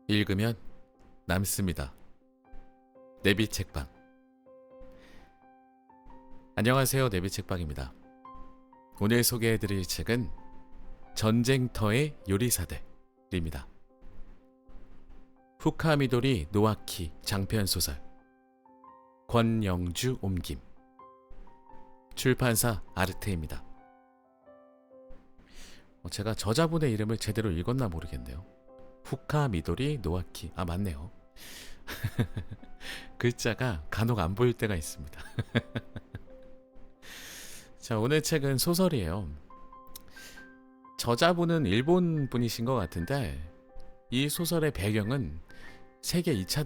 읽으면 남습니다. 내비 책방. 안녕하세요. 내비 책방입니다. 오늘 소개해드릴 책은 전쟁터의 요리사들입니다. 후카미도리 노아키 장편소설. 권영주 옮김. 출판사 아르테입니다. 제가 저자분의 이름을 제대로 읽었나 모르겠네요. 후카미도리 노아키. 맞네요. 글자가 간혹 안 보일 때가 있습니다. 자, 오늘 책은 소설이에요. 저자분은 일본 분이신 것 같은데 이 소설의 배경은 세계 2차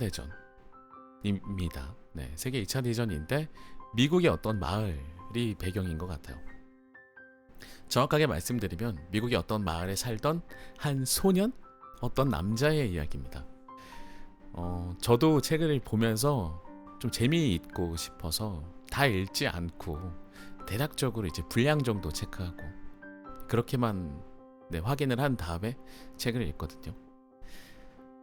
대전입니다. 네, 세계 2차 대전인데 미국의 어떤 마을이 배경인 것 같아요. 정확하게 말씀드리면 미국의 어떤 마을에 살던 한 소년? 어떤 남자의 이야기입니다. 저도 책을 보면서 좀 재미있고 싶어서 다 읽지 않고 대략적으로 이제 분량 정도 체크하고 그렇게만 확인을 한 다음에 책을 읽거든요.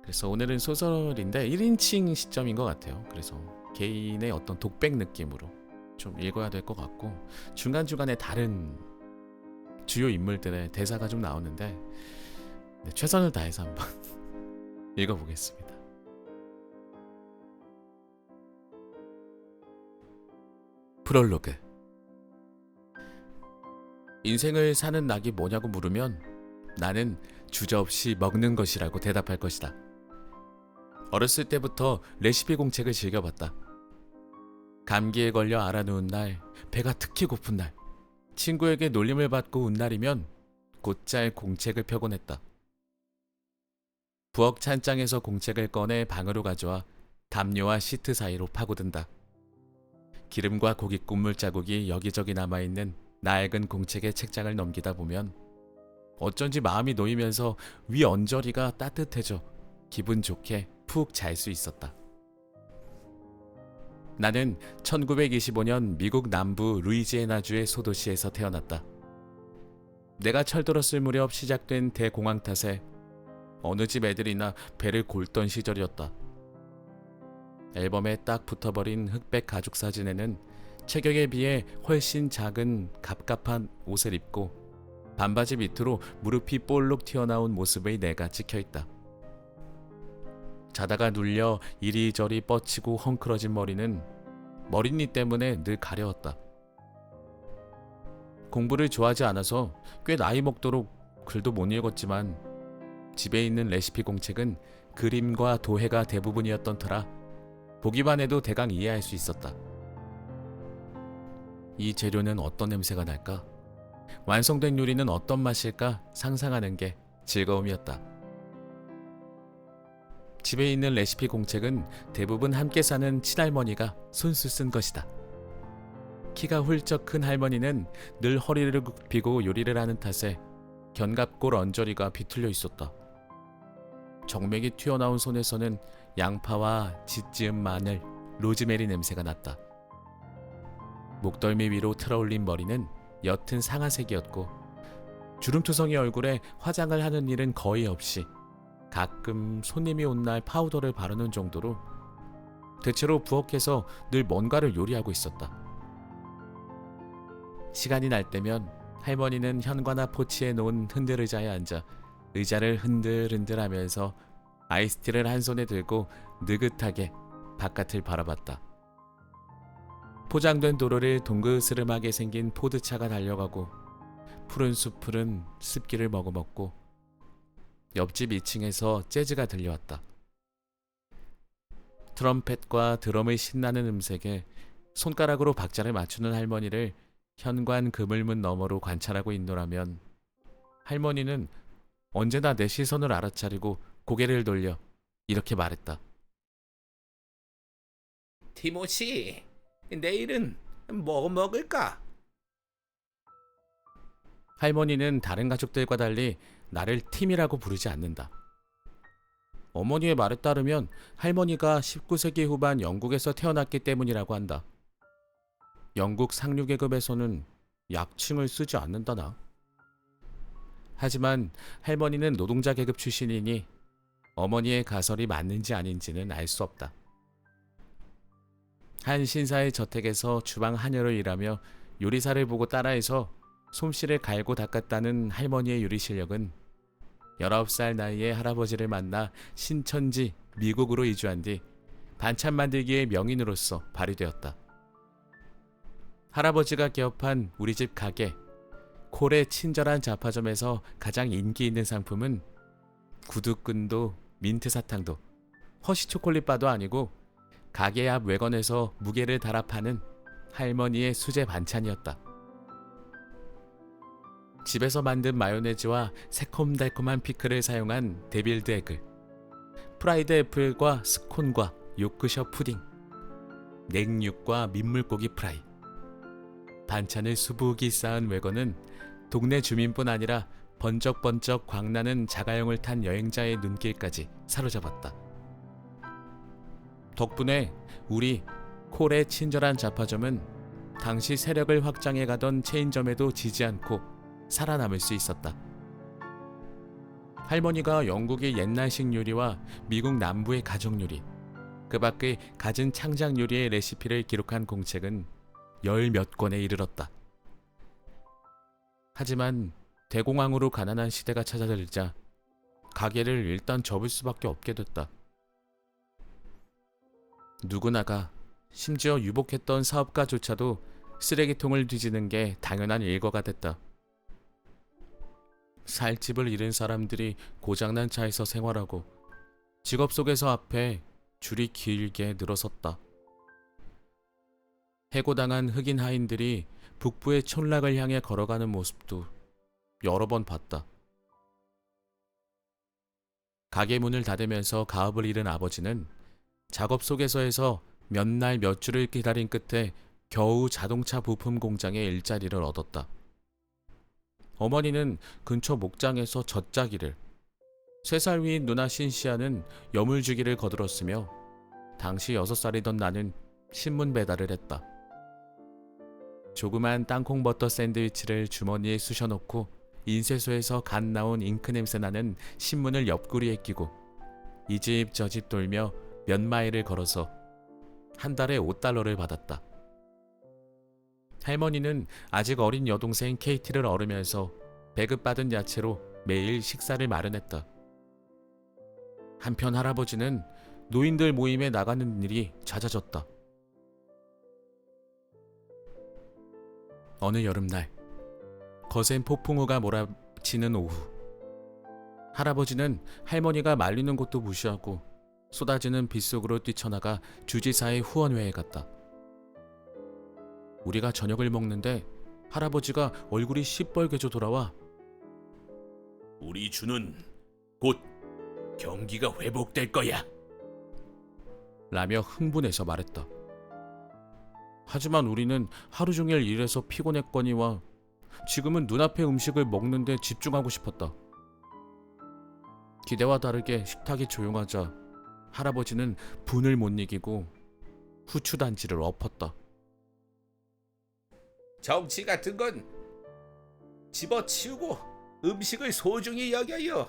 그래서 오늘은 소설인데 1인칭 시점인 것 같아요. 그래서 개인의 어떤 독백 느낌으로 좀 읽어야 될 것 같고 중간중간에 다른 주요 인물들의 대사가 좀 나오는데 최선을 다해서 한번 읽어보겠습니다. 프롤로그. 인생을 사는 낙이 뭐냐고 물으면 나는 주저없이 먹는 것이라고 대답할 것이다. 어렸을 때부터 레시피 공책을 즐겨봤다. 감기에 걸려 알아누운 날, 배가 특히 고픈 날, 친구에게 놀림을 받고 운 날이면 곧잘 공책을 펴곤 했다. 부엌 찬장에서 공책을 꺼내 방으로 가져와 담요와 시트 사이로 파고든다. 기름과 고기 국물 자국이 여기저기 남아있는 낡은 공책의 책장을 넘기다 보면 어쩐지 마음이 놓이면서 위 언저리가 따뜻해져 기분 좋게 푹 잘 수 있었다. 나는 1925년 미국 남부 루이지애나주의 소도시에서 태어났다. 내가 철들었을 무렵 시작된 대공황 탓에 어느 집 애들이나 배를 골던 시절이었다. 앨범에 딱 붙어버린 흑백 가족 사진에는 체격에 비해 훨씬 작은 갑갑한 옷을 입고 반바지 밑으로 무릎이 볼록 튀어나온 모습의 내가 찍혀있다. 자다가 눌려 이리저리 뻗치고 헝클어진 머리는 머리니 때문에 늘 가려웠다. 공부를 좋아하지 않아서 꽤 나이 먹도록 글도 못 읽었지만 집에 있는 레시피 공책은 그림과 도해가 대부분이었던 터라 보기만 해도 대강 이해할 수 있었다. 이 재료는 어떤 냄새가 날까? 완성된 요리는 어떤 맛일까? 상상하는 게 즐거움이었다. 집에 있는 레시피 공책은 대부분 함께 사는 친할머니가 손수 쓴 것이다. 키가 훌쩍 큰 할머니는 늘 허리를 굽히고 요리를 하는 탓에 견갑골 언저리가 비틀려 있었다. 정맥이 튀어나온 손에서는 양파와 짖지은 마늘, 로즈메리 냄새가 났다. 목덜미 위로 틀어올린 머리는 옅은 상아색이었고 주름투성이 얼굴에 화장을 하는 일은 거의 없이 가끔 손님이 온 날 파우더를 바르는 정도로 대체로 부엌에서 늘 뭔가를 요리하고 있었다. 시간이 날 때면 할머니는 현관앞 포치에 놓은 흔들 의자에 앉아 의자를 흔들흔들 하면서 아이스티를 한 손에 들고 느긋하게 바깥을 바라봤다. 포장된 도로를 동그스름하게 생긴 포드차가 달려가고 푸른 숲풀은 습기를 머금었고 옆집 2층에서 재즈가 들려왔다. 트럼펫과 드럼의 신나는 음색에 손가락으로 박자를 맞추는 할머니를 현관 그물문 너머로 관찰하고 있노라면 할머니는 언제나 내 시선을 알아차리고 고개를 돌려 이렇게 말했다. 티모시, 내일은 뭐 먹을까? 할머니는 다른 가족들과 달리 나를 팀이라고 부르지 않는다. 어머니의 말에 따르면 할머니가 19세기 후반 영국에서 태어났기 때문이라고 한다. 영국 상류계급에서는 약칭을 쓰지 않는다나. 하지만 할머니는 노동자 계급 출신이니 어머니의 가설이 맞는지 아닌지는 알 수 없다. 한 신사의 저택에서 주방 하녀로 일하며 요리사를 보고 따라해서 솜씨를 갈고 닦았다는 할머니의 요리 실력은 19살 나이에 할아버지를 만나 신천지 미국으로 이주한 뒤 반찬 만들기의 명인으로서 발휘되었다. 할아버지가 개업한 우리 집 가게 콜의 친절한 잡화점에서 가장 인기 있는 상품은 구두끈도 민트 사탕도 허쉬 초콜릿바도 아니고 가게 앞 외건에서 무게를 달아 파는 할머니의 수제 반찬이었다. 집에서 만든 마요네즈와 새콤달콤한 피클을 사용한 데빌드 에그, 프라이드 애플과 스콘과 요크셔 푸딩, 냉육과 민물고기 프라이. 반찬을 수북이 쌓은 외건은 동네 주민뿐 아니라 번쩍번쩍 광나는 자가용을 탄 여행자의 눈길까지 사로잡았다. 덕분에 우리 콜의 친절한 잡화점은 당시 세력을 확장해 가던 체인점에도 지지 않고 살아남을 수 있었다. 할머니가 영국의 옛날식 요리와 미국 남부의 가정 요리, 그 밖의 갖은 창작 요리의 레시피를 기록한 공책은 10몇 권에 이르렀다. 하지만 대공황으로 가난한 시대가 찾아들자 가게를 일단 접을 수밖에 없게 됐다. 누구나가, 심지어 유복했던 사업가조차도 쓰레기통을 뒤지는 게 당연한 일과가 됐다. 살 집을 잃은 사람들이 고장난 차에서 생활하고 직업 소개서 앞에 줄이 길게 늘어섰다. 해고당한 흑인 하인들이 북부의 촌락을 향해 걸어가는 모습도 여러 번 봤다. 가게 문을 닫으면서 가업을 잃은 아버지는 작업 소개서에서 몇 날 몇 주를 기다린 끝에 겨우 자동차 부품 공장에 일자리를 얻었다. 어머니는 근처 목장에서 젖짜기를, 3살 위인 누나 신시아는 여물주기를 거들었으며 당시 6살이던 나는 신문 배달을 했다. 조그만 땅콩 버터 샌드위치를 주머니에 쑤셔넣고 인쇄소에서 갓 나온 잉크 냄새 나는 신문을 옆구리에 끼고 이 집 저 집 돌며 몇 마일을 걸어서 한 달에 $5를 받았다. 할머니는 아직 어린 여동생 케이티를 어르면서 배급받은 야채로 매일 식사를 마련했다. 한편 할아버지는 노인들 모임에 나가는 일이 잦아졌다. 어느 여름날, 거센 폭풍우가 몰아치는 오후, 할아버지는 할머니가 말리는 것도 무시하고 쏟아지는 빗속으로 뛰쳐나가 주지사의 후원회에 갔다. 우리가 저녁을 먹는데 할아버지가 얼굴이 시뻘개져 돌아와 우리 주는 곧 경기가 회복될 거야. 라며 흥분해서 말했다. 하지만 우리는 하루 종일 일해서 피곤했거니와 지금은 눈앞의 음식을 먹는데 집중하고 싶었다. 기대와 다르게 식탁이 조용하자 할아버지는 분을 못 이기고 후추단지를 엎었다. 정치 같은 건 집어치우고 음식을 소중히 여겨요.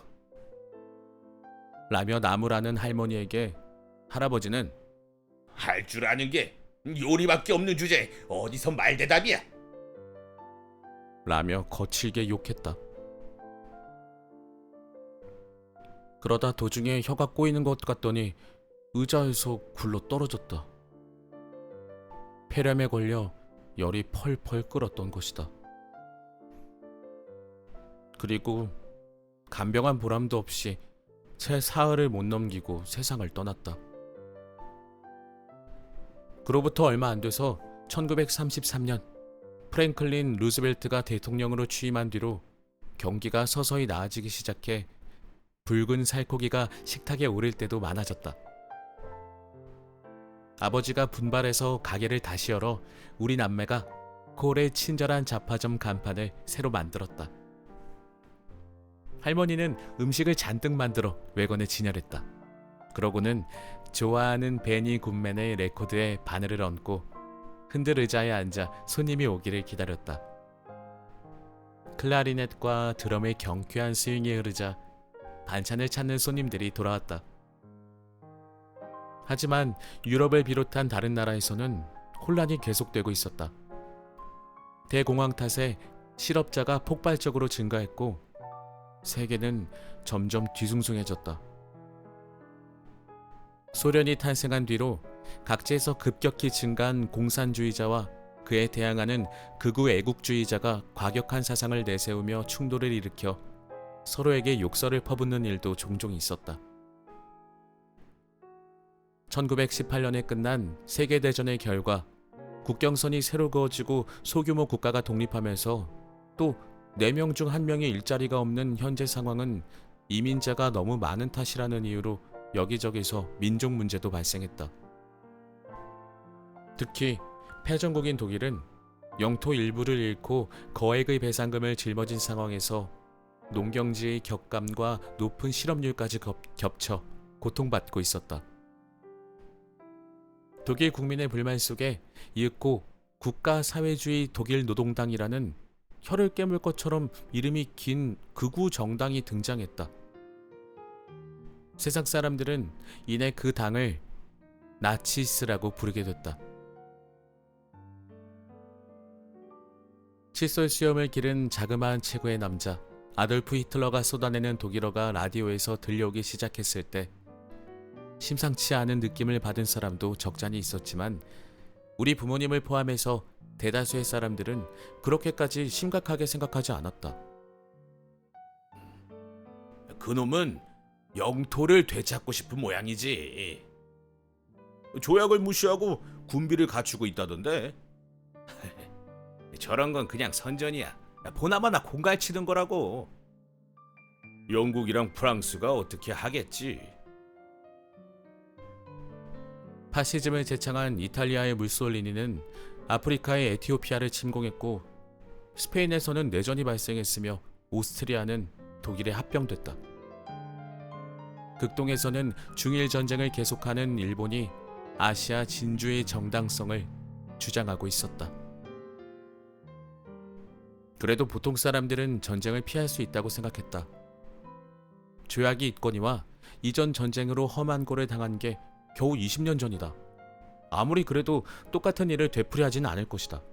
라며 나무라는 할머니에게 할아버지는 할 줄 아는 게 요리밖에 없는 주제에 어디서 말대답이야. 라며 거칠게 욕했다. 그러다 도중에 혀가 꼬이는 것 같더니 의자에서 굴러 떨어졌다. 폐렴에 걸려 열이 펄펄 끓었던 것이다. 그리고 간병한 보람도 없이 채 사흘을 못 넘기고 세상을 떠났다. 그로부터 얼마 안 돼서 1933년 프랭클린 루즈벨트가 대통령으로 취임한 뒤로 경기가 서서히 나아지기 시작해 붉은 살코기가 식탁에 오를 때도 많아졌다. 아버지가 분발해서 가게를 다시 열어 우리 남매가 콜의 친절한 잡화점 간판을 새로 만들었다. 할머니는 음식을 잔뜩 만들어 외건에 진열했다. 그러고는 좋아하는 베니 굿맨의 레코드에 바늘을 얹고 흔들 의자에 앉아 손님이 오기를 기다렸다. 클라리넷과 드럼의 경쾌한 스윙이 흐르자 반찬을 찾는 손님들이 돌아왔다. 하지만 유럽을 비롯한 다른 나라에서는 혼란이 계속되고 있었다. 대공황 탓에 실업자가 폭발적으로 증가했고 세계는 점점 뒤숭숭해졌다. 소련이 탄생한 뒤로 각지에서 급격히 증가한 공산주의자와 그에 대항하는 극우 애국주의자가 과격한 사상을 내세우며 충돌을 일으켜 서로에게 욕설을 퍼붓는 일도 종종 있었다. 1918년에 끝난 세계대전의 결과 국경선이 새로 그어지고 소규모 국가가 독립하면서 또 4명 중 1명이 일자리가 없는 현재 상황은 이민자가 너무 많은 탓이라는 이유로 여기저기서 민족 문제도 발생했다. 특히 패전국인 독일은 영토 일부를 잃고 거액의 배상금을 짊어진 상황에서 농경지의 격감과 높은 실업률까지 겹쳐 고통받고 있었다. 독일 국민의 불만 속에 이윽고 국가사회주의 독일 노동당이라는 혀를 깨물 것처럼 이름이 긴 극우 정당이 등장했다. 세상 사람들은 이내 그 당을 나치스라고 부르게 됐다. 칫솔 수염을 기른 자그마한 체구의 남자 아돌프 히틀러가 쏟아내는 독일어가 라디오에서 들려오기 시작했을 때 심상치 않은 느낌을 받은 사람도 적잖이 있었지만 우리 부모님을 포함해서 대다수의 사람들은 그렇게까지 심각하게 생각하지 않았다. 그놈은 영토를 되찾고 싶은 모양이지. 조약을 무시하고 군비를 갖추고 있다던데. 저런 건 그냥 선전이야. 보나마나 공갈치는 거라고. 영국이랑 프랑스가 어떻게 하겠지. 파시즘을 제창한 이탈리아의 무솔리니는 아프리카의 에티오피아를 침공했고 스페인에서는 내전이 발생했으며 오스트리아는 독일에 합병됐다. 극동에서는 중일 전쟁을 계속하는 일본이 아시아 진주의 정당성을 주장하고 있었다. 그래도 보통 사람들은 전쟁을 피할 수 있다고 생각했다. 조약이 있거니와 이전 전쟁으로 험한 고를 당한 게 겨우 20년 전이다. 아무리 그래도 똑같은 일을 되풀이하지는 않을 것이다.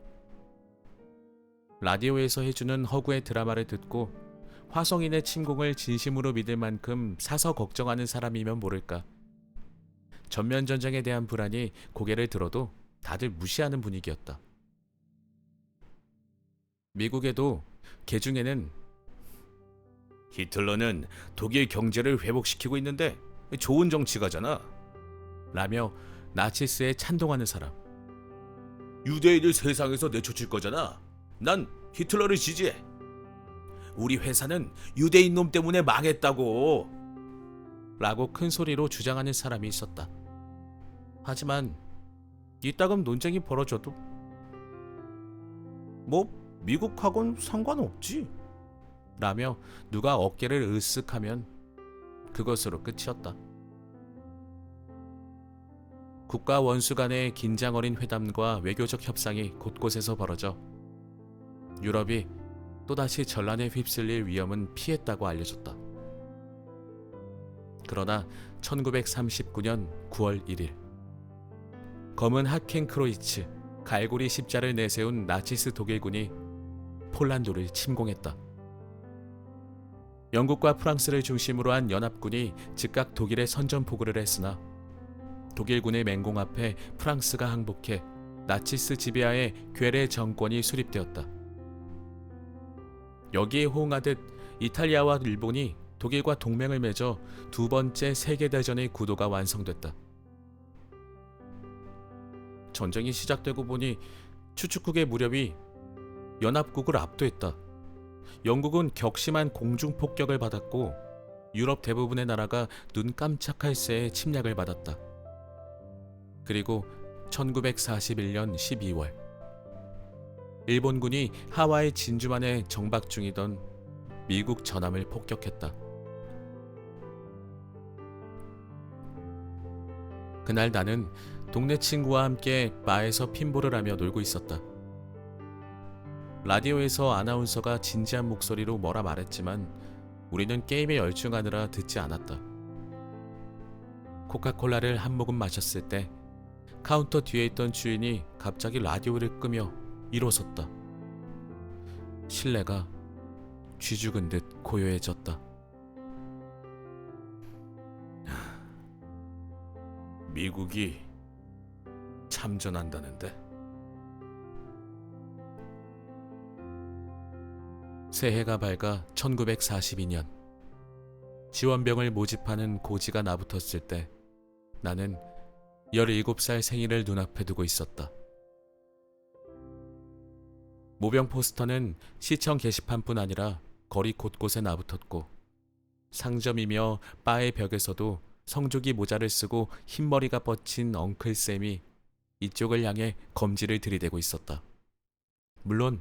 라디오에서 해주는 허구의 드라마를 듣고 화성인의 침공을 진심으로 믿을 만큼 사서 걱정하는 사람이면 모를까. 전면전쟁에 대한 불안이 고개를 들어도 다들 무시하는 분위기였다. 미국에도 개중에는 히틀러는 독일 경제를 회복시키고 있는데 좋은 정치가잖아. 라며 나치스에 찬동하는 사람. 유대인을 세상에서 내쫓을 거잖아. 난 히틀러를 지지해. 우리 회사는 유대인 놈 때문에 망했다고. 라고 큰 소리로 주장하는 사람이 있었다. 하지만 이따금 논쟁이 벌어져도 뭐 미국하고는 상관없지 라며 누가 어깨를 으쓱하면 그것으로 끝이었다. 국가 원수 간의 긴장 어린 회담과 외교적 협상이 곳곳에서 벌어져 유럽이 또다시 전란에 휩쓸릴 위험은 피했다고 알려졌다. 그러나 1939년 9월 1일 검은 하켄크로이츠 갈고리 십자를 내세운 나치스 독일군이 폴란드를 침공했다. 영국과 프랑스를 중심으로 한 연합군이 즉각 독일에 선전포고를 했으나 독일군의 맹공 앞에 프랑스가 항복해 나치스 지배하에 괴뢰 정권이 수립되었다. 여기에 호응하듯 이탈리아와 일본이 독일과 동맹을 맺어 두 번째 세계대전의 구도가 완성됐다. 전쟁이 시작되고 보니 추축국의 무렵이 연합국을 압도했다. 영국은 격심한 공중폭격을 받았고 유럽 대부분의 나라가 눈 깜짝할 새에 침략을 받았다. 그리고 1941년 12월 일본군이 하와이 진주만에 정박 중이던 미국 전함을 폭격했다. 그날 나는 동네 친구와 함께 바에서 핀볼을 하며 놀고 있었다. 라디오에서 아나운서가 진지한 목소리로 뭐라 말했지만 우리는 게임에 열중하느라 듣지 않았다. 코카콜라를 한 모금 마셨을 때 카운터 뒤에 있던 주인이 갑자기 라디오를 끄며 일어섰다. 실내가 쥐죽은 듯 고요해졌다. 미국이 참전한다는데. 새해가 밝아 1942년. 지원병을 모집하는 고지가 나붙었을 때 나는 17살 생일을 눈앞에 두고 있었다. 모병 포스터는 시청 게시판뿐 아니라 거리 곳곳에 나붙었고 상점이며 바의 벽에서도 성조기 모자를 쓰고 흰머리가 뻗친 엉클 쌤이 이쪽을 향해 검지를 들이대고 있었다. 물론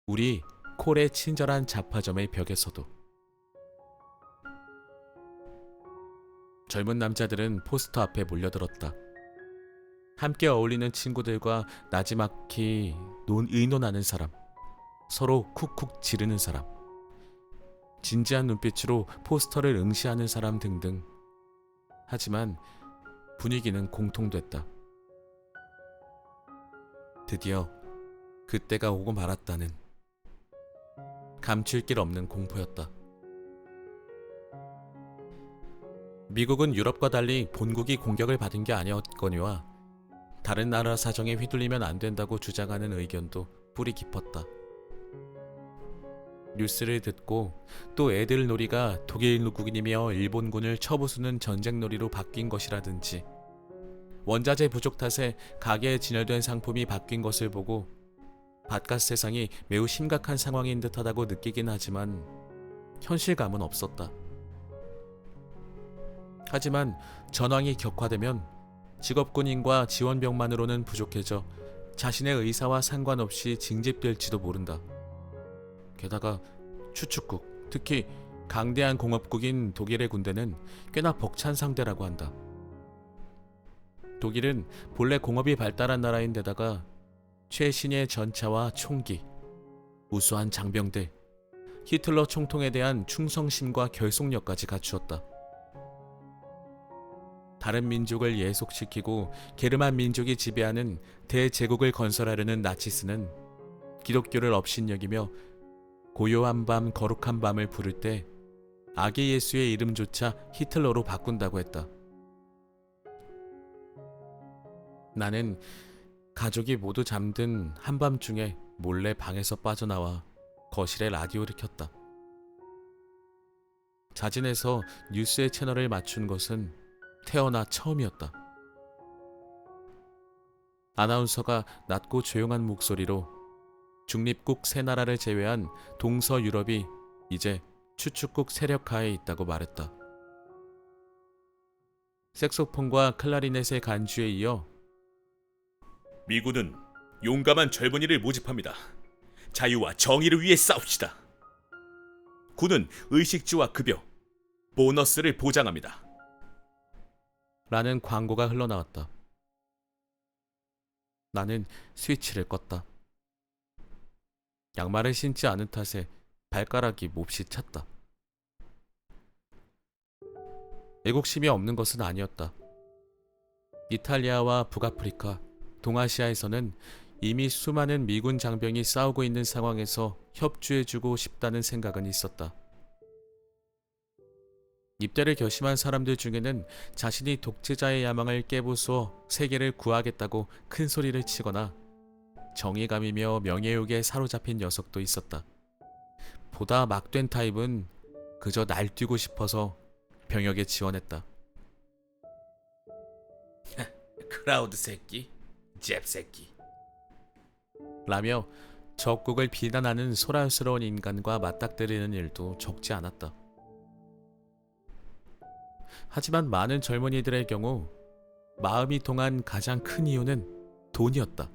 우리 콜의 친절한 잡화점의 벽에서도. 젊은 남자들은 포스터 앞에 몰려들었다. 함께 어울리는 친구들과 나지막히 의논하는 사람, 서로 쿡쿡 지르는 사람, 진지한 눈빛으로 포스터를 응시하는 사람 등등. 하지만 분위기는 공통됐다. 드디어 그때가 오고 말았다는 감출 길 없는 공포였다. 미국은 유럽과 달리 본국이 공격을 받은 게 아니었거니와 다른 나라 사정에 휘둘리면 안 된다고 주장하는 의견도 뿌리 깊었다. 뉴스를 듣고 또 애들 놀이가 독일군이며 일본군을 쳐부수는 전쟁놀이로 바뀐 것이라든지 원자재 부족 탓에 가게에 진열된 상품이 바뀐 것을 보고 바깥 세상이 매우 심각한 상황인 듯하다고 느끼긴 하지만 현실감은 없었다. 하지만 전황이 격화되면 직업군인과 지원병만으로는 부족해져 자신의 의사와 상관없이 징집될지도 모른다. 게다가 추축국, 특히 강대한 공업국인 독일의 군대는 꽤나 벅찬 상대라고 한다. 독일은 본래 공업이 발달한 나라인데다가 최신의 전차와 총기, 우수한 장병들, 히틀러 총통에 대한 충성심과 결속력까지 갖추었다. 다른 민족을 예속시키고 게르만 민족이 지배하는 대제국을 건설하려는 나치스는 기독교를 업신여기며 고요한 밤 거룩한 밤을 부를 때 아기 예수의 이름조차 히틀러로 바꾼다고 했다. 나는 가족이 모두 잠든 한밤중에 몰래 방에서 빠져나와 거실에 라디오를 켰다. 자진해서 뉴스의 채널을 맞춘 것은 태어나 처음이었다. 아나운서가 낮고 조용한 목소리로 중립국 세 나라를 제외한 동서유럽이 이제 추축국 세력하에 있다고 말했다. 색소폰과 클라리넷의 간주에 이어 미군은 용감한 젊은이를 모집합니다. 자유와 정의를 위해 싸웁시다. 군은 의식주와 급여, 보너스를 보장합니다. 라는 광고가 흘러나왔다. 나는 스위치를 껐다. 양말을 신지 않은 탓에 발가락이 몹시 찼다. 애국심이 없는 것은 아니었다. 이탈리아와 북아프리카, 동아시아에서는 이미 수많은 미군 장병이 싸우고 있는 상황에서 협조해주고 싶다는 생각은 있었다. 입대를 결심한 사람들 중에는 자신이 독재자의 야망을 깨부수어 세계를 구하겠다고 큰 소리를 치거나 정의감이며 명예욕에 사로잡힌 녀석도 있었다. 보다 막된 타입은 그저 날뛰고 싶어서 병역에 지원했다. 크라우드 새끼, 잽 새끼. 라며 적국을 비난하는 소란스러운 인간과 맞닥뜨리는 일도 적지 않았다. 하지만 많은 젊은이들의 경우 마음이 동한 가장 큰 이유는 돈이었다.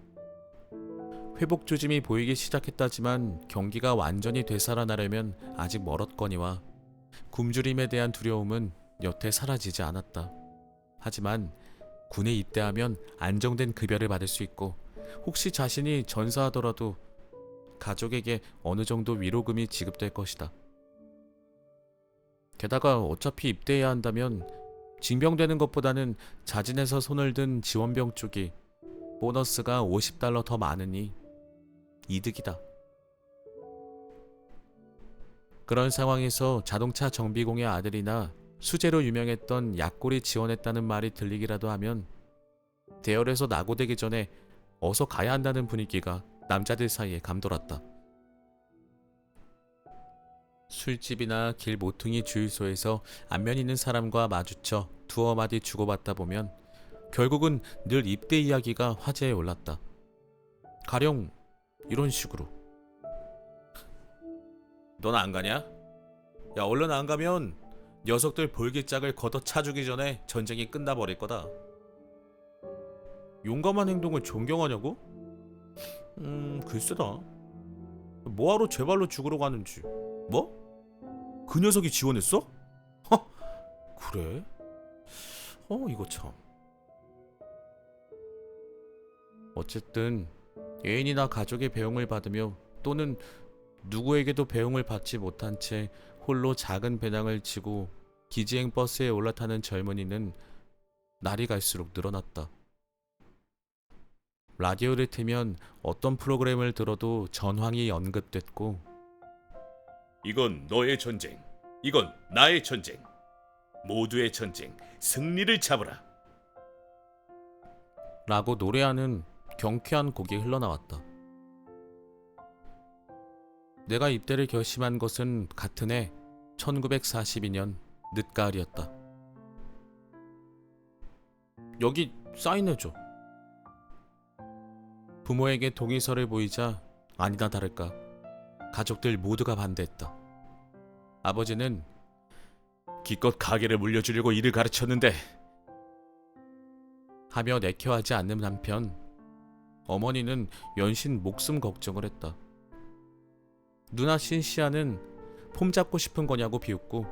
회복 조짐이 보이기 시작했다지만 경기가 완전히 되살아나려면 아직 멀었거니와 굶주림에 대한 두려움은 여태 사라지지 않았다. 하지만 군에 입대하면 안정된 급여를 받을 수 있고 혹시 자신이 전사하더라도 가족에게 어느 정도 위로금이 지급될 것이다. 게다가 어차피 입대해야 한다면 징병되는 것보다는 자진해서 손을 든 지원병 쪽이 보너스가 $50 더 많으니 이득이다. 그런 상황에서 자동차 정비공의 아들이나 수재로 유명했던 약골이 지원했다는 말이 들리기라도 하면 대열에서 낙오되기 전에 어서 가야 한다는 분위기가 남자들 사이에 감돌았다. 술집이나 길 모퉁이 주유소에서 안면 있는 사람과 마주쳐 두어 마디 주고받다 보면 결국은 늘 입대 이야기가 화제에 올랐다. 가령 이런 식으로. 넌 안 가냐? 야, 얼른 안 가면 녀석들 볼기짝을 걷어 차주기 전에 전쟁이 끝나버릴 거다. 용감한 행동을 존경하냐고? 글쎄다. 뭐하러 제 발로 죽으러 가는지. 뭐? 그 녀석이 지원했어? 허, 그래? 이거 참. 어쨌든 애인이나 가족의 배웅을 받으며 또는 누구에게도 배웅을 받지 못한 채 홀로 작은 배낭을 지고 기지행 버스에 올라타는 젊은이는 날이 갈수록 늘어났다. 라디오를 틀면 어떤 프로그램을 들어도 전황이 언급됐고 이건 너의 전쟁. 이건 나의 전쟁. 모두의 전쟁. 승리를 잡으라. 라고 노래하는 경쾌한 곡이 흘러나왔다. 내가 입대를 결심한 것은 같은 해 1942년 늦가을이었다. 여기 사인해줘. 부모에게 동의서를 보이자 아니나 다를까 가족들 모두가 반대했다. 아버지는 기껏 가게를 물려주려고 일을 가르쳤는데 하며 내켜하지 않는 한편 어머니는 연신 목숨 걱정을 했다. 누나 신시아는 폼 잡고 싶은 거냐고 비웃고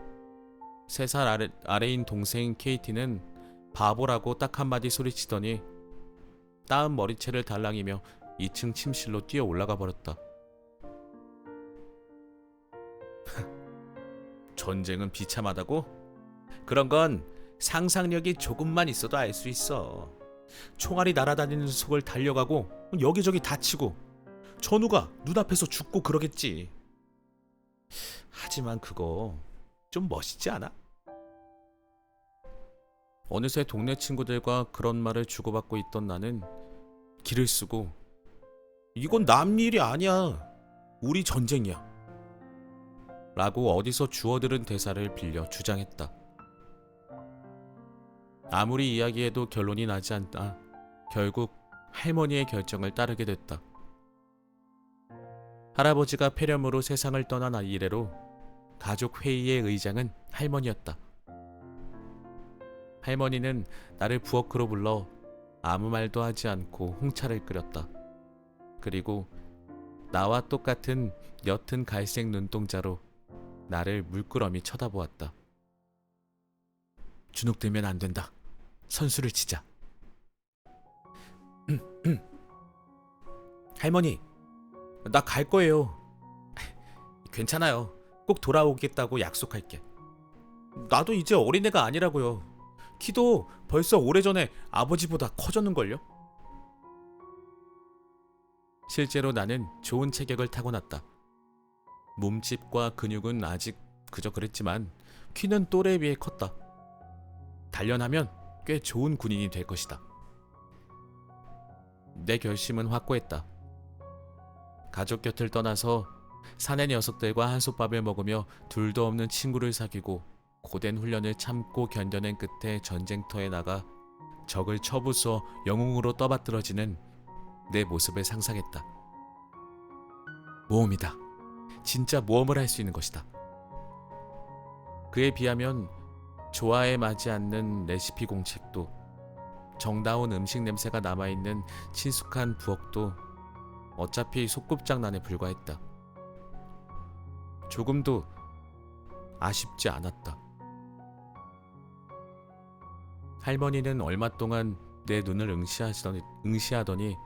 3살 아래인 동생 케이티는 바보라고 딱 한마디 소리치더니 따은 머리채를 달랑이며 2층 침실로 뛰어 올라가 버렸다. 전쟁은 비참하다고? 그런 건 상상력이 조금만 있어도 알 수 있어. 총알이 날아다니는 속을 달려가고 여기저기 다치고 전우가 눈앞에서 죽고 그러겠지. 하지만 그거 좀 멋있지 않아? 어느새 동네 친구들과 그런 말을 주고받고 있던 나는 기를 쓰고 이건 남 일이 아니야. 우리 전쟁이야. 라고 어디서 주워들은 대사를 빌려 주장했다. 아무리 이야기해도 결론이 나지 않다. 결국 할머니의 결정을 따르게 됐다. 할아버지가 폐렴으로 세상을 떠난 이래로 가족 회의의 의장은 할머니였다. 할머니는 나를 부엌으로 불러 아무 말도 하지 않고 홍차를 끓였다. 그리고 나와 똑같은 옅은 갈색 눈동자로 나를 물끄러미 쳐다보았다. 주눅들면 안 된다. 선수를 치자. 할머니, 나 갈 거예요. 괜찮아요. 꼭 돌아오겠다고 약속할게. 나도 이제 어린애가 아니라고요. 키도 벌써 오래전에 아버지보다 커졌는걸요? 실제로 나는 좋은 체격을 타고났다. 몸집과 근육은 아직 그저 그랬지만 키는 또래에 비해 컸다. 단련하면 꽤 좋은 군인이 될 것이다. 내 결심은 확고했다. 가족 곁을 떠나서 사내 녀석들과 한솥밥을 먹으며 둘도 없는 친구를 사귀고 고된 훈련을 참고 견뎌낸 끝에 전쟁터에 나가 적을 쳐부숴 영웅으로 떠받들어지는 내 모습을 상상했다. 모험이다. 진짜 모험을 할 수 있는 것이다. 그에 비하면 조화에 맞지 않는 레시피 공책도 정다운 음식 냄새가 남아있는 친숙한 부엌도 어차피 소꿉장난에 불과했다. 조금도 아쉽지 않았다. 할머니는 얼마 동안 내 눈을 응시하더니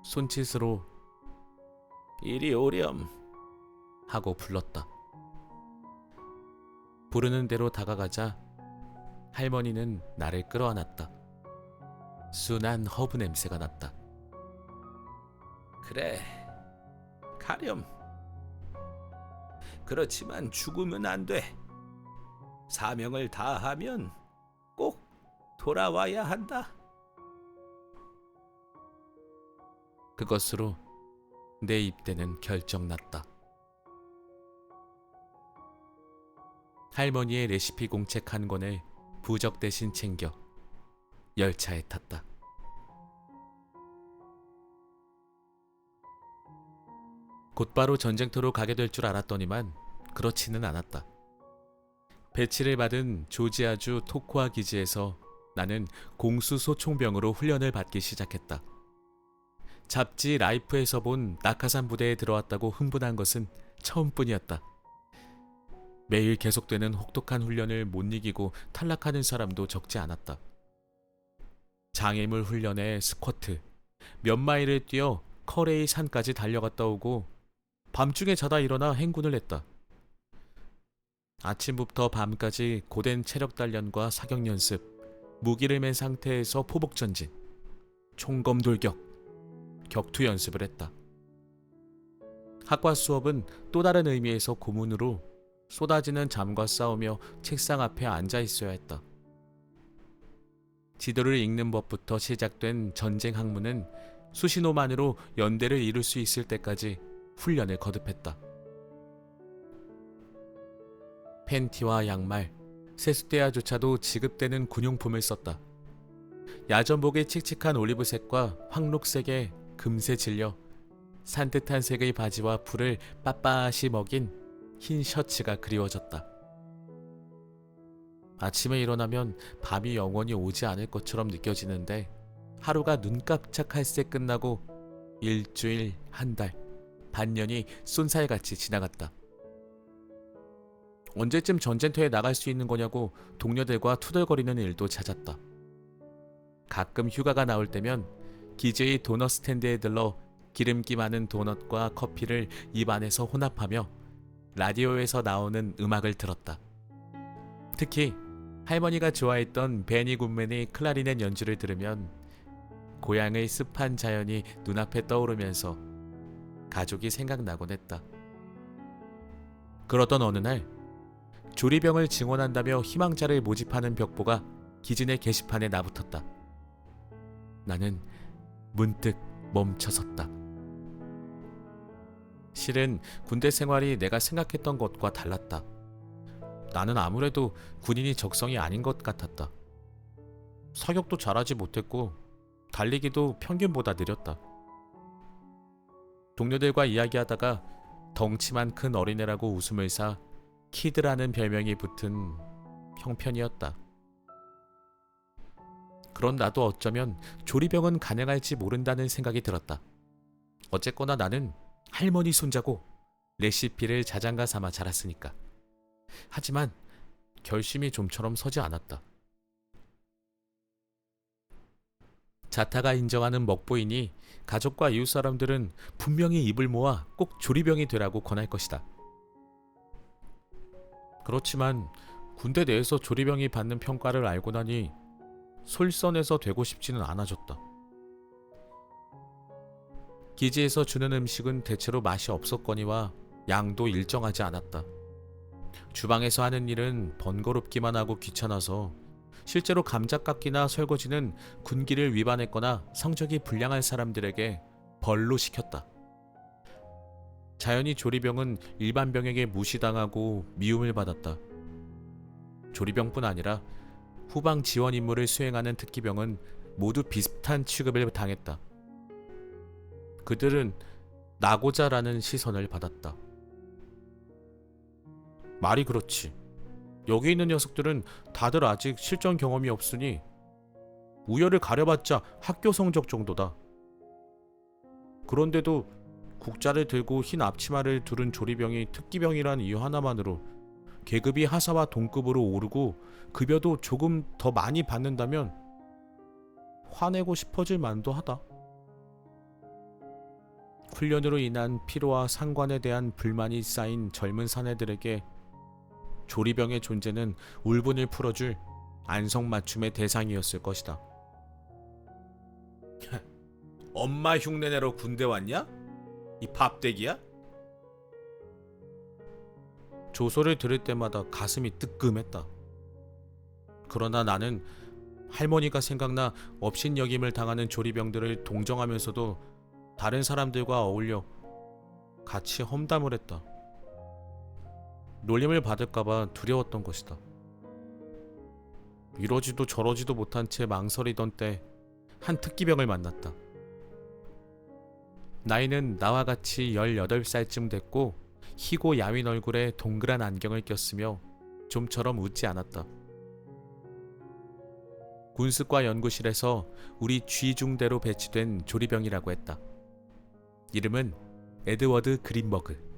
손짓으로 이리 오렴 하고 불렀다. 부르는 대로 다가가자 할머니는 나를 끌어안았다. 순한 허브 냄새가 났다. 그래, 가렴. 그렇지만 죽으면 안 돼. 사명을 다하면 꼭 돌아와야 한다. 그것으로 내 입대는 결정났다. 할머니의 레시피 공책 한 권을 부적 대신 챙겨 열차에 탔다. 곧바로 전쟁터로 가게 될 줄 알았더니만 그렇지는 않았다. 배치를 받은 조지아주 토코아 기지에서 나는 공수 소총병으로 훈련을 받기 시작했다. 잡지 라이프에서 본 낙하산 부대에 들어왔다고 흥분한 것은 처음뿐이었다. 매일 계속되는 혹독한 훈련을 못 이기고 탈락하는 사람도 적지 않았다. 장애물 훈련에 스쿼트, 몇 마일을 뛰어 커레이 산까지 달려갔다 오고 밤중에 자다 일어나 행군을 했다. 아침부터 밤까지 고된 체력 단련과 사격 연습, 무기를 맨 상태에서 포복 전진, 총검 돌격, 격투 연습을 했다. 학과 수업은 또 다른 의미에서 고문으로 쏟아지는 잠과 싸우며 책상 앞에 앉아 있어야 했다. 지도를 읽는 법부터 시작된 전쟁 학문은 수신호만으로 연대를 이룰 수 있을 때까지 훈련을 거듭했다. 팬티와 양말, 세숫대야조차도 지급되는 군용품을 썼다. 야전복의 칙칙한 올리브색과 황록색에 금세 질려 산뜻한 색의 바지와 풀을 빳빳이 먹인 흰 셔츠가 그리워졌다. 아침에 일어나면 밤이 영원히 오지 않을 것처럼 느껴지는데 하루가 눈 깜짝할 새 끝나고 일주일, 한 달, 반년이 쏜살같이 지나갔다. 언제쯤 전쟁터에 나갈 수 있는 거냐고 동료들과 투덜거리는 일도 잦았다. 가끔 휴가가 나올 때면 기지의 도넛 스탠드에 들러 기름기 많은 도넛과 커피를 입 안에서 혼합하며 라디오에서 나오는 음악을 들었다. 특히 할머니가 좋아했던 베니 굿맨의 클라리넷 연주를 들으면 고향의 습한 자연이 눈앞에 떠오르면서 가족이 생각나곤 했다. 그러던 어느 날 조리병을 증원한다며 희망자를 모집하는 벽보가 기지 내 게시판에 나붙었다. 나는 문득 멈춰섰다. 실은 군대 생활이 내가 생각했던 것과 달랐다. 나는 아무래도 군인이 적성이 아닌 것 같았다. 사격도 잘하지 못했고 달리기도 평균보다 느렸다. 동료들과 이야기하다가 덩치만 큰 어린애라고 웃음을 사 키드라는 별명이 붙은 형편이었다. 그런 나도 어쩌면 조리병은 가능할지 모른다는 생각이 들었다. 어쨌거나 나는 할머니 손자고 레시피를 자장가 삼아 자랐으니까. 하지만 결심이 좀처럼 서지 않았다. 자타가 인정하는 먹보이니 가족과 이웃 사람들은 분명히 입을 모아 꼭 조리병이 되라고 권할 것이다. 그렇지만 군대 내에서 조리병이 받는 평가를 알고 나니 솔선해서 되고 싶지는 않아졌다. 기지에서 주는 음식은 대체로 맛이 없었거니와 양도 일정하지 않았다. 주방에서 하는 일은 번거롭기만 하고 귀찮아서 실제로 감자 깎기나 설거지는 군기를 위반했거나 성적이 불량한 사람들에게 벌로 시켰다. 자연히 조리병은 일반 병에게 무시당하고 미움을 받았다. 조리병뿐 아니라 후방 지원 임무를 수행하는 특기병은 모두 비슷한 취급을 당했다. 그들은 나고자라는 시선을 받았다. 말이 그렇지. 여기 있는 녀석들은 다들 아직 실전 경험이 없으니 우열을 가려봤자 학교 성적 정도다. 그런데도 국자를 들고 흰 앞치마를 두른 조리병이 특기병이란 이유 하나만으로 계급이 하사와 동급으로 오르고 급여도 조금 더 많이 받는다면 화내고 싶어질 만도 하다. 훈련으로 인한 피로와 상관에 대한 불만이 쌓인 젊은 사내들에게 조리병의 존재는 울분을 풀어줄 안성맞춤의 대상이었을 것이다. 엄마 흉내내러 군대 왔냐? 이 밥대기야? 조소를 들을 때마다 가슴이 뜨끔했다. 그러나 나는 할머니가 생각나 업신여김을 당하는 조리병들을 동정하면서도 다른 사람들과 어울려 같이 험담을 했다. 놀림을 받을까봐 두려웠던 것이다. 이러지도 저러지도 못한 채 망설이던 때 한 특기병을 만났다. 나이는 나와 같이 18살쯤 됐고 희고 야윈 얼굴에 동그란 안경을 꼈으며 좀처럼 웃지 않았다. 군수과 연구실에서 우리 쥐중대로 배치된 조리병이라고 했다. 이름은 에드워드 그린버그.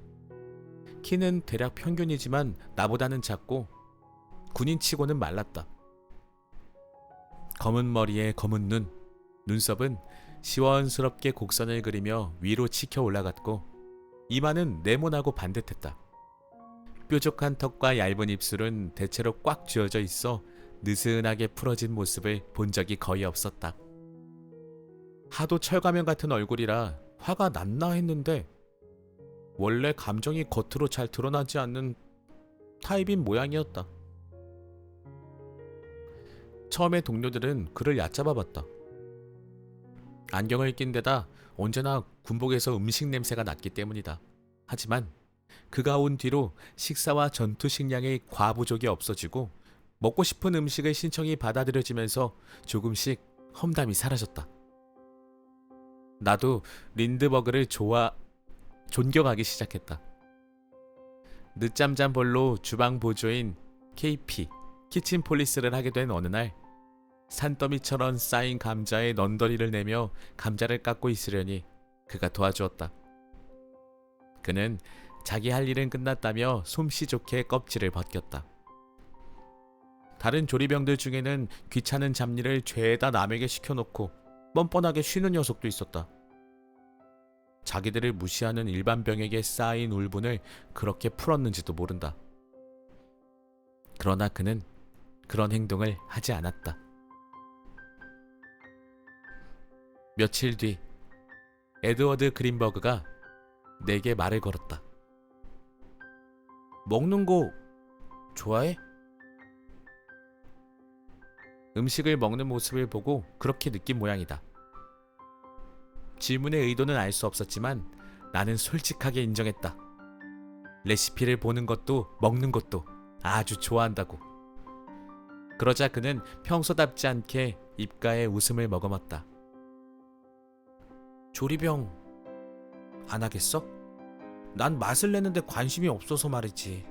키는 대략 평균이지만 나보다는 작고 군인치고는 말랐다. 검은 머리에 검은 눈, 눈썹은 시원스럽게 곡선을 그리며 위로 치켜 올라갔고 이마는 네모나고 반듯했다. 뾰족한 턱과 얇은 입술은 대체로 꽉 쥐어져 있어 느슨하게 풀어진 모습을 본 적이 거의 없었다. 하도 철가면 같은 얼굴이라 화가 났나 했는데 원래 감정이 겉으로 잘 드러나지 않는 타입인 모양이었다. 처음에 동료들은 그를 얕잡아봤다. 안경을 낀 데다 언제나 군복에서 음식 냄새가 났기 때문이다. 하지만 그가 온 뒤로 식사와 전투 식량의 과부족이 없어지고 먹고 싶은 음식의 신청이 받아들여지면서 조금씩 험담이 사라졌다. 나도 린드버그를 존경하기 시작했다. 늦잠 잔 벌로 주방 보조인 KP, 키친 폴리스를 하게 된 어느 날 산더미처럼 쌓인 감자에 넌더리를 내며 감자를 깎고 있으려니 그가 도와주었다. 그는 자기 할 일은 끝났다며 솜씨 좋게 껍질을 벗겼다. 다른 조리병들 중에는 귀찮은 잡일을 죄다 남에게 시켜놓고 뻔뻔하게 쉬는 녀석도 있었다. 자기들을 무시하는 일반 병에게 쌓인 울분을 그렇게 풀었는지도 모른다. 그러나 그는 그런 행동을 하지 않았다. 며칠 뒤 에드워드 그린버그가 내게 말을 걸었다. 먹는 거 좋아해? 음식을 먹는 모습을 보고 그렇게 느낀 모양이다. 질문의 의도는 알 수 없었지만 나는 솔직하게 인정했다. 레시피를 보는 것도 먹는 것도 아주 좋아한다고. 그러자 그는 평소답지 않게 입가에 웃음을 머금었다. 조리병 안 하겠어? 난 맛을 내는데 관심이 없어서 말이지.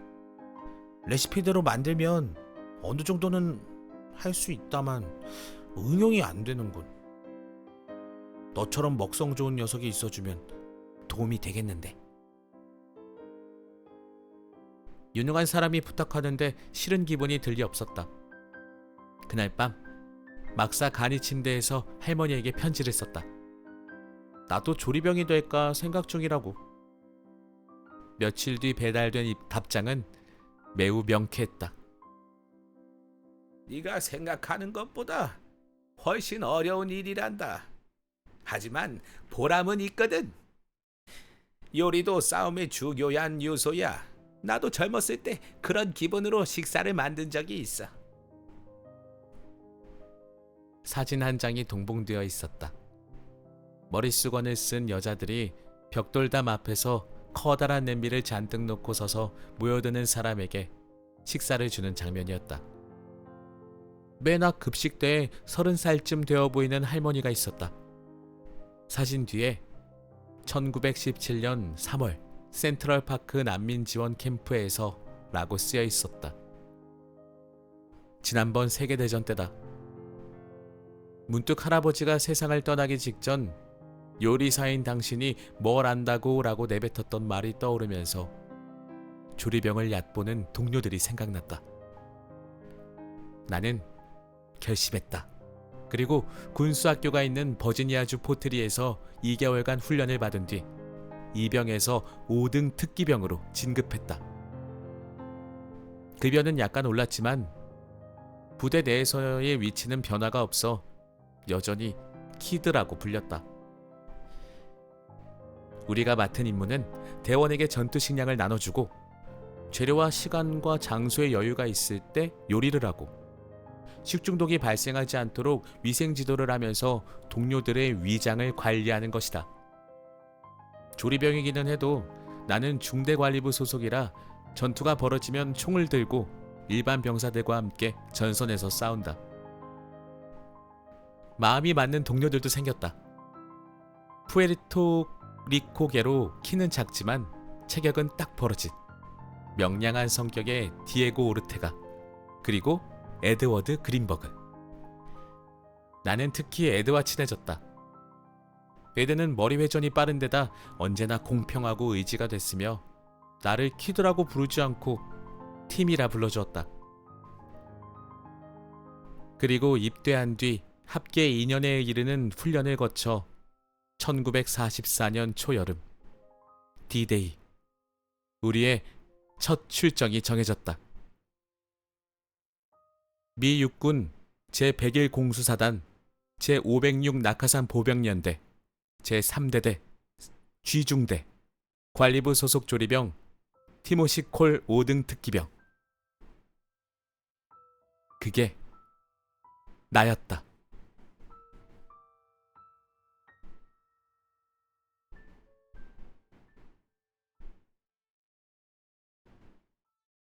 레시피대로 만들면 어느 정도는 할 수 있다만 응용이 안 되는군. 너처럼 먹성 좋은 녀석이 있어주면 도움이 되겠는데. 유능한 사람이 부탁하는데 싫은 기분이 들리 없었다. 그날 밤 막사 간이 침대에서 할머니에게 편지를 썼다. 나도 조리병이 될까 생각 중이라고. 며칠 뒤 배달된 이 답장은 매우 명쾌했다. 네가 생각하는 것보다 훨씬 어려운 일이란다. 하지만 보람은 있거든. 요리도 싸움의 중요한 요소야. 나도 젊었을 때 그런 기분으로 식사를 만든 적이 있어. 사진 한 장이 동봉되어 있었다. 머릿수건을 쓴 여자들이 벽돌담 앞에서 커다란 냄비를 잔뜩 놓고 서서 모여드는 사람에게 식사를 주는 장면이었다. 맨 앞 급식대에 30살쯤 되어 보이는 할머니가 있었다. 사진 뒤에 1917년 3월 센트럴파크 난민지원 캠프에서 라고 쓰여 있었다. 지난번 세계대전 때다. 문득 할아버지가 세상을 떠나기 직전 요리사인 당신이 뭘 안다고 라고 내뱉었던 말이 떠오르면서 조리병을 얕보는 동료들이 생각났다. 나는 결심했다. 그리고 군수학교가 있는 버지니아주 포트리에서 2개월간 훈련을 받은 뒤 2병에서 5등 특기병으로 진급했다. 급여는 약간 올랐지만 부대 내에서의 위치는 변화가 없어 여전히 키드라고 불렸다. 우리가 맡은 임무는 대원에게 전투 식량을 나눠주고 재료와 시간과 장소의 여유가 있을 때 요리를 하고 식중독이 발생하지 않도록 위생 지도를 하면서 동료들의 위장을 관리하는 것이다. 조리병이기는 해도 나는 중대관리부 소속이라 전투가 벌어지면 총을 들고 일반 병사들과 함께 전선에서 싸운다. 마음이 맞는 동료들도 생겼다. 푸에르토리코계로 키는 작지만 체격은 딱 벌어진 명량한 성격의 디에고 오르테가, 그리고 에드워드 그린버그. 나는 특히 에드와 친해졌다. 에드는 머리 회전이 빠른 데다 언제나 공평하고 의지가 됐으며 나를 키드라고 부르지 않고 팀이라 불러주었다. 그리고 입대한 뒤 합계 2년에 이르는 훈련을 거쳐 1944년 초여름 D-Day, 우리의 첫 출정이 정해졌다. 미 육군 제101 공수사단 제506 낙하산 보병연대 제3대대 G중대 관리부 소속 조리병 티모시 콜 5등 특기병. 그게 나였다.